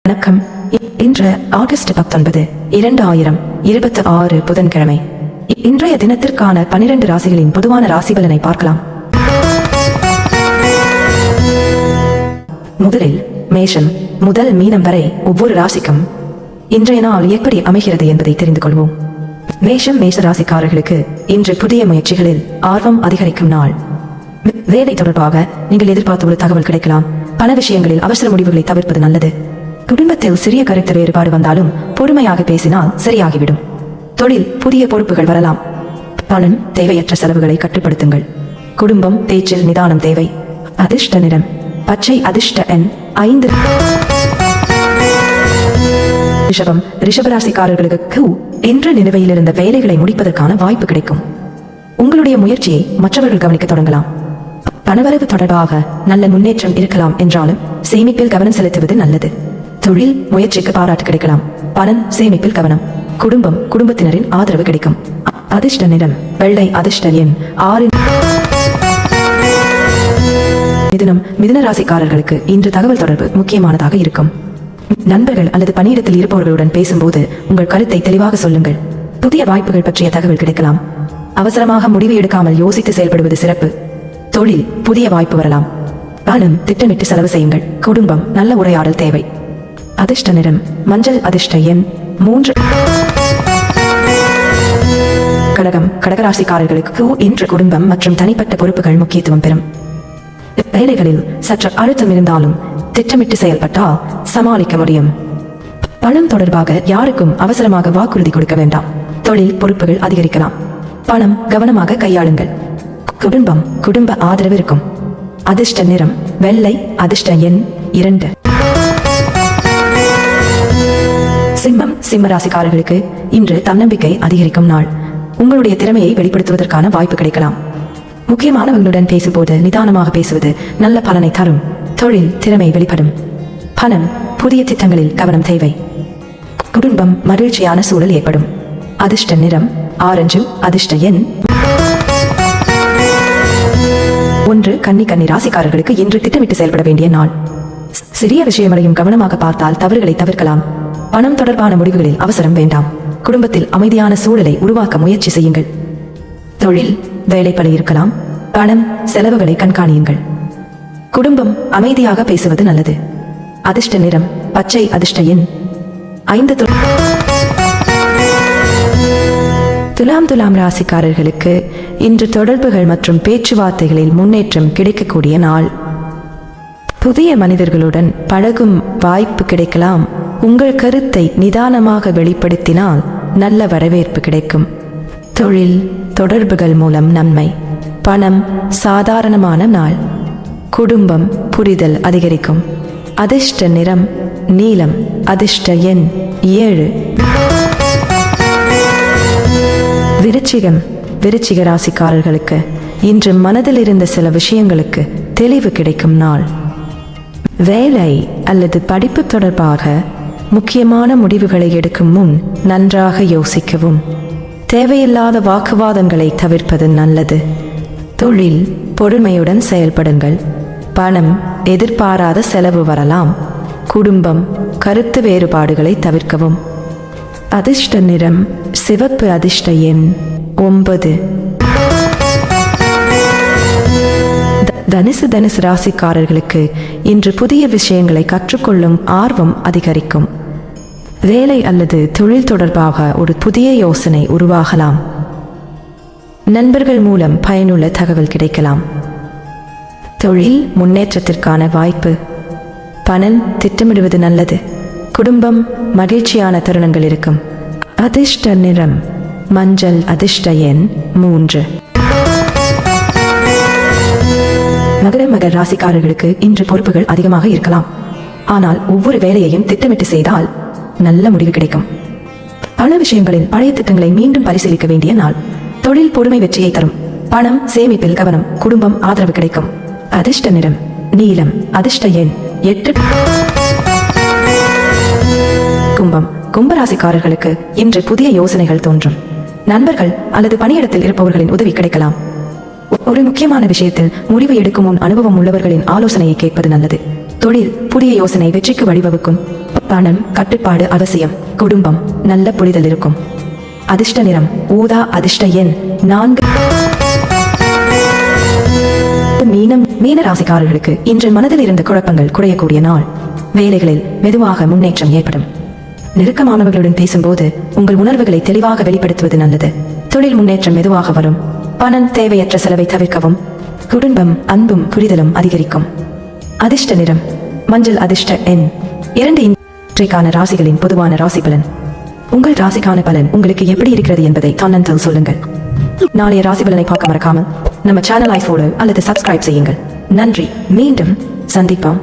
வணக்கம். இன்று ஆகஸ்ட் 19, 2026 புதன்கிழமை. இன்றைய தினத்திற்கான 12 ராசிகளின் பொதுவான ராசி பலனை பார்க்கலாம். முதலில் மேஷம் முதல் மீனம் வரை ஒவ்வொரு ராசிக்கும் இன்றைய நாள் எப்படி அமைகிறது என்பதை தெரிந்து கொள்வோம். மேஷ ராசிக்காரர்களுக்கு இன்று புதிய முயற்சிகளில் ஆர்வம் அதிகரிக்கும் நாள். வேலை தொடர்பாக நீங்கள் எதிர்பார்த்த ஒரு தகவல் கிடைக்கலாம். பல விஷயங்களில் அவசர முடிவுகளை தவிர்ப்பது நல்லது. குடும்பத்தில் சிறிய கருத்து வேறுபாடு வந்தாலும் பொறுமையாக பேசினால் சரியாகிவிடும். தொழில் புதிய பொறுப்புகள் வரலாம். பணம் தேவையற்ற செலவுகளை கட்டுப்படுத்துங்கள். குடும்பம் பேச்சில் நிதானம் தேவை. அதிர்ஷ்ட நிறம் பச்சை. அதிர்ஷ்ட எண் 5. ரிஷபராசிக்காரர்களுக்கு என்ற நிலுவையில் இருந்த வேலைகளை முடிப்பதற்கான வாய்ப்பு கிடைக்கும். உங்களுடைய முயற்சியை மற்றவர்கள் கவனிக்க தொடங்கலாம். பணவரவு தொடர்பாக நல்ல முன்னேற்றம் இருக்கலாம் என்றாலும் சேமிப்பில் கவனம் செலுத்துவது நல்லது. தொழில் முயற்சிக்கு பாராட்டு கிடைக்கலாம். பணம் சேமிப்பில் கவனம். குடும்பத்தினரின் ஆதரவு கிடைக்கும். அதிர்ஷ்ட நிறம் வெள்ளை. அதிர்ஷ்ட எண் 6. மிதுன ராசிக்காரர்களுக்கு இன்று தகவல் தொடர்பு முக்கியமானதாக இருக்கும். நண்பர்கள் அல்லது பணியிடத்தில் இருப்பவர்களுடன் பேசும்போது உங்கள் கருத்தை தெளிவாக சொல்லுங்கள். புதிய வாய்ப்புகள் பற்றிய தகவல் கிடைக்கலாம். அவசரமாக முடிவு எடுக்காமல் யோசித்து செயல்படுவது சிறப்பு. தொழில் புதிய வாய்ப்பு வரலாம். பணம் திட்டமிட்டு செலவு செய்யுங்கள். குடும்பம் நல்ல உரையாடல் தேவை. அதிர்ஷ்ட நிறம் மஞ்சள். அதிர்ஷ்ட எண் 3. கடகராசிக்காரர்களுக்கு இன்று குடும்பம் மற்றும் தனிப்பட்ட பொறுப்புகள் முக்கியத்துவம் பெறும். வேலைகளில் சற்று அழுத்தம் இருந்தாலும் திட்டமிட்டு செயல்பட்டால் சமாளிக்க முடியும். பணம் தொடர்பாக யாருக்கும் அவசரமாக வாக்குறுதி கொடுக்க வேண்டாம். தொழில் பொறுப்புகள் அதிகரிக்கலாம். பணம் கவனமாக கையாளுங்கள். குடும்ப ஆதரவு இருக்கும். அதிர்ஷ்ட நிறம் வெள்ளை. அதிர்ஷ்ட எண் 2. சிம்ம ராசிக்காரர்களுக்கு இன்று தன்னம்பிக்கை அதிகரிக்கும் நாள். உங்களுடைய திறமையை வெளிப்படுத்துவதற்கான வாய்ப்பு கிடைக்கலாம். முக்கியமானவர்களுடன் பேசும்போது நிதானமாக பேசுவது நல்ல பலனை தரும். தொழில் திறமை வெளிப்படும். பணம் புதிய திட்டங்களில் கவனம் தேவை. குடும்பம் மகிழ்ச்சியான சூழல் ஏற்படும். அதிர்ஷ்ட நிறம் ஆரஞ்சு. அதிர்ஷ்ட எண் 1. கன்னி ராசிக்காரர்களுக்கு இன்று திட்டமிட்டு செயல்பட வேண்டிய நாள். சிறிய விஷயங்களையும் கவனமாக பார்த்தால் தவறுகளை தவிர்க்கலாம். பணம் தொடர்பான முடிவுகளில் அவசரம் வேண்டாம். குடும்பத்தில் அமைதியான சூழலை உருவாக்க முயற்சி செய்யுங்கள். தொழில் வேலைப்பளு இருக்கலாம். பணம் செலவுகளை கண்காணியுங்கள். குடும்பம் அமைதியாக பேசுவது நல்லது. அதிர்ஷ்ட நிறம் பச்சை. அதிர்ஷ்ட எண் 5. துலாம் ராசிக்காரர்களுக்கு இன்று தொடர்புகள் மற்றும் பேச்சுவார்த்தைகளில் முன்னேற்றம் கிடைக்கக்கூடிய நாள். புதிய மனிதர்களுடன் பழகும் வாய்ப்பு கிடைக்கலாம். உங்கள் கருத்தை நிதானமாக வெளிப்படுத்தினால் நல்ல வரவேற்பு கிடைக்கும். தொழில் தொடர்புகள் மூலம் நன்மை. பணம் சாதாரணமான நாள். குடும்பம் புரிதல் அதிகரிக்கும். அதிர்ஷ்ட நிறம் நீலம். அதிர்ஷ்ட எண் 7. விருச்சிக ராசிக்காரர்களுக்கு இன்று மனதில் இருந்த சில விஷயங்களுக்கு தெளிவு கிடைக்கும் நாள். வேலை அல்லது படிப்பு தொடர்பாக முக்கியமான முடிவுகளை எடுக்கும் முன் நன்றாக யோசிக்கவும். தேவையில்லாத வாக்குவாதங்களை தவிர்ப்பது நல்லது. தொழில் பொறுமையுடன் செயல்படுங்கள். பணம் எதிர்பாராத செலவு வரலாம். குடும்பம் கருத்து வேறுபாடுகளை தவிர்க்கவும். அதிர்ஷ்ட நிறம் சிவப்பு. அதிர்ஷ்ட எண் 9. தனுசு ராசிக்காரர்களுக்கு இன்று புதிய விஷயங்களை கற்றுக்கொள்ளும் ஆர்வம் அதிகரிக்கும். வேலை அல்லது தொழில் தொடர்பாக ஒரு புதிய யோசனை உருவாகலாம். நண்பர்கள் மூலம் பயனுள்ள தகவல் கிடைக்கலாம். தொழில் முன்னேற்றத்திற்கான வாய்ப்பு. பணம் திட்டமிடுவது நல்லது. குடும்பம் மகிழ்ச்சியான தருணங்கள் இருக்கும். அதிர்ஷ்ட நிறம் மஞ்சள். அதிர்ஷ்ட எண் 3. மகர ராசிக்காரர்களுக்கு இன்று பொறுப்புகள் அதிகமாக இருக்கலாம். ஆனால் ஒவ்வொரு வேலையையும் திட்டமிட்டு செய்தால் நல்ல முடிவு கிடைக்கும். பல விஷயங்களில் பழைய திட்டங்களை மீண்டும் பரிசீலிக்க வேண்டிய நாள். தொழில் பொறுமை வெற்றியை தரும். பணம் சேமிப்பில் கவனம். குடும்பம் ஆதரவு கிடைக்கும். அதிர்ஷ்ட நிறம் நீலம். அதிர்ஷ்ட எண் 8. கும்பராசிக்காரர்களுக்கு இன்று புதிய யோசனைகள் தோன்றும். நண்பர்கள் அல்லது பணியிடத்தில் இருப்பவர்களின் உதவி கிடைக்கலாம். ஒரு முக்கியமான விஷயத்தில் முடிவு எடுக்கும் முன் அனுபவம் உள்ளவர்களின் ஆலோசனையை கேட்பது நல்லது. தொழில் புதிய யோசனை வெற்றிக்கு வழிவகுக்கும். பணம் கட்டுப்பாடு அவசியம். குடும்பம் நல்ல புரிதல் இருக்கும். அதிர்ஷ்ட நிறம் ஊதா. அதிர்ஷ்ட எண் 4. மீன ராசிக்காரர்களுக்கு இன்று மனதில் இருந்த குழப்பங்கள் குறையக்கூடிய நாள். வேலைகளில் மெதுவாக முன்னேற்றம் ஏற்படும். நெருக்கமானவர்களுடன் பேசும்போது உங்கள் உணர்வுகளை தெளிவாக வெளிப்படுத்துவது நல்லது. தொழில் முன்னேற்றம் மெதுவாக வரும். பணம் தேவையற்ற செலவை தவிர்க்கவும். குடும்பம் அன்பும் புரிதலும் அதிகரிக்கும். அதிர்ஷ்ட நிறம் மஞ்சள். அதிர்ஷ்ட எண் 2. இன்றைக்கான ராசிகளின் பொதுவான ராசி பலன். உங்கள் ராசிக்கான பலன் உங்களுக்கு எப்படி இருக்கிறது என்பதை கமெண்ட்ஸில் சொல்லுங்கள். நாளைய ராசி பலனை பார்க்க மறக்காமல் நம்ம சேனலை ஃபாலோ அல்லது சப்ஸ்கிரைப் செய்யுங்கள். நன்றி. மீண்டும் சந்திப்போம்.